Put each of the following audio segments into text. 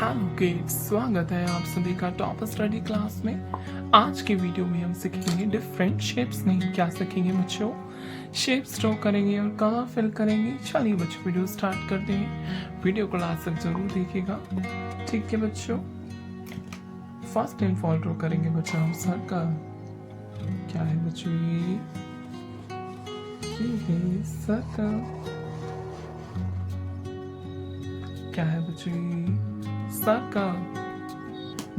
Hello kids, स्वागत है आप सभी का टॉप स्टडी क्लास में। आज की वीडियो में हम सीखेंगे डिफरेंट शेप्स में क्या सीखेंगे बच्चों, शेप्स ड्रॉ करेंगे और कलर फिल करेंगे। चलिए बच्चों वीडियो स्टार्ट करते हैं। वीडियो को लास्ट तक जरूर देखिएगा, ठीक है बच्चों। फर्स्ट इन फॉल ड्रॉ करेंगे बच्चों हम सर्कल। क्या है बच्चों ये है सर्कल। क्या है बच्चों ये सर्कल।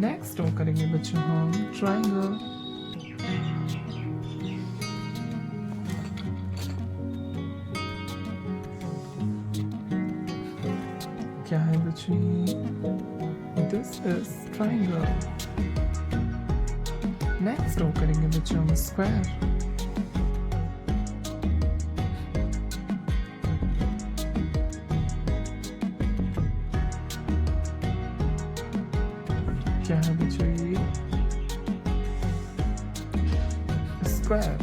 नेक्स्ट ड्रॉ करेंगे बच्चों हम ट्रायंगल। क्या है बच्चों ये, this is triangle. Next draw करेंगे बच्चों हम स्क्वायर। क्या है बच्चों ये, स्क्वायर।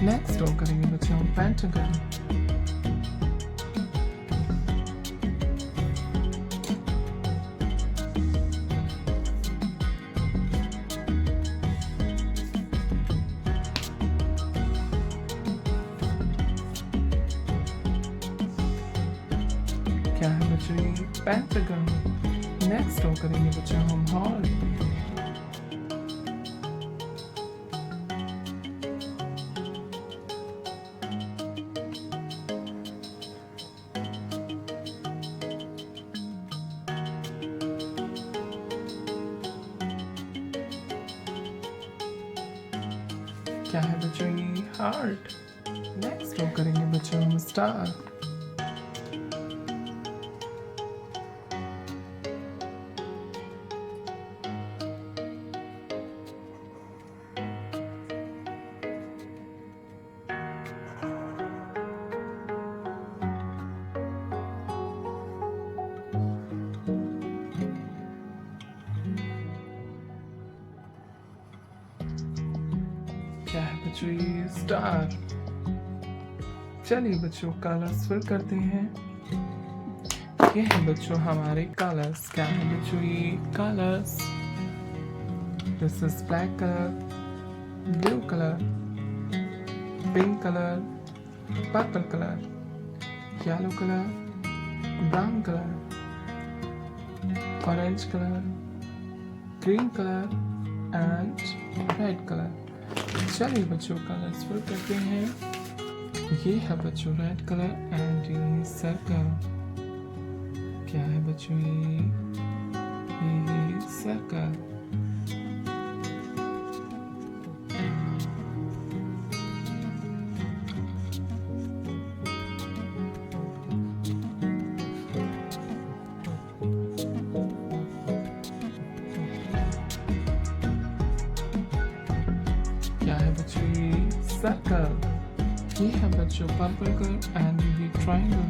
नेक्स्ट ड्रॉ करेंगे बच्चों हम पेंटागन। क्या है बच्चों ये, पेंटागन। नेक्स्ट ड्रॉ करेंगे बच्चों हम हार्ट। क्या है बच्चों ये, हार्ट। नेक्स्ट ड्रॉ करेंगे बच्चों हम स्टार। क्या है बच्चों ये, स्टार। चलिए बच्चों कलर्स फिल करते हैं। ये है बच्चों हमारे कलर्स। क्या है बच्चों ये, colours. This is black colour, blue colour, pink colour, purple colour, yellow colour, brown colour, orange colour, green colour and red colour. चलिए बच्चों कलर्स फिल करते हैं। ये है बच्चों रेड कलर एंड ये सर्कल। क्या है बच्चों ये सर्कल। क्या है बच्चों ये, सर्कल। ये है बच्चों पर्पल कलर एंड ये ट्रायंगल।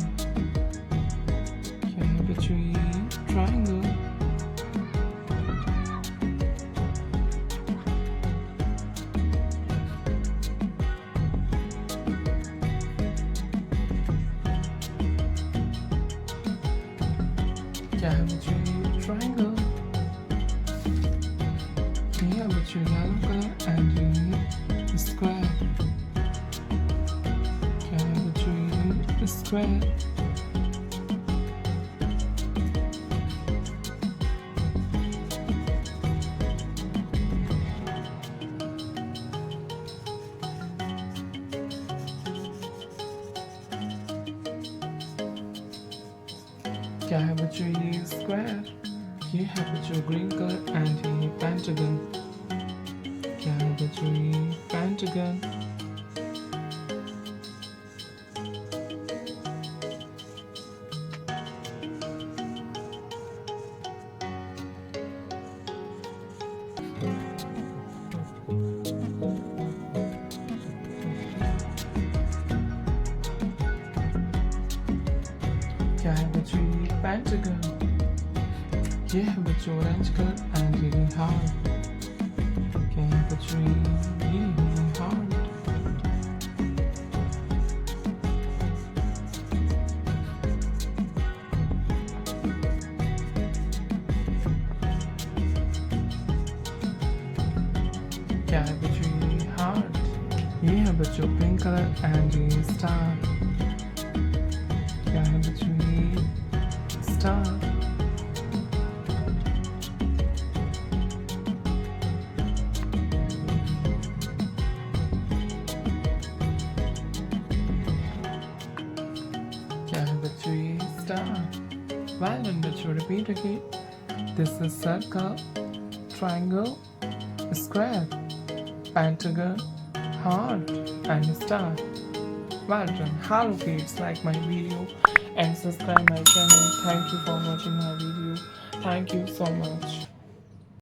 क्या है बच्चों ये, ट्रायंगल। क्या है बच्चों ये, ट्रायंगल। ये है बच्चों येलो कलर एंड ये स्क्वायर। क्या है बच्चों ये, स्क्वायर। क्या है बच्चों ये, स्क्वायर। ये है बच्चों ग्रीन कलर एंड ये पेंटागन। क्या है बच्चों ये, पेंटागन। क्या है बच्चों ये, पेंटागन। ये है बच्चों ऑरेंज कलर एंड ये हार्ट। क्या है बच्चों ये हार्ट। क्या है बच्चों ये हार्ट, ये है बच्चों पिंक कलर एंड ये स्टार, क्या है बच्चों ये स्टार। क्या है बच्चों ये स्टार। Well done बच्चों, repeat again. This is circle, triangle, square, pentagon, heart and star. Well done. Hello kids, like my video and subscribe my channel. Thank you for watching my video. Thank you so much.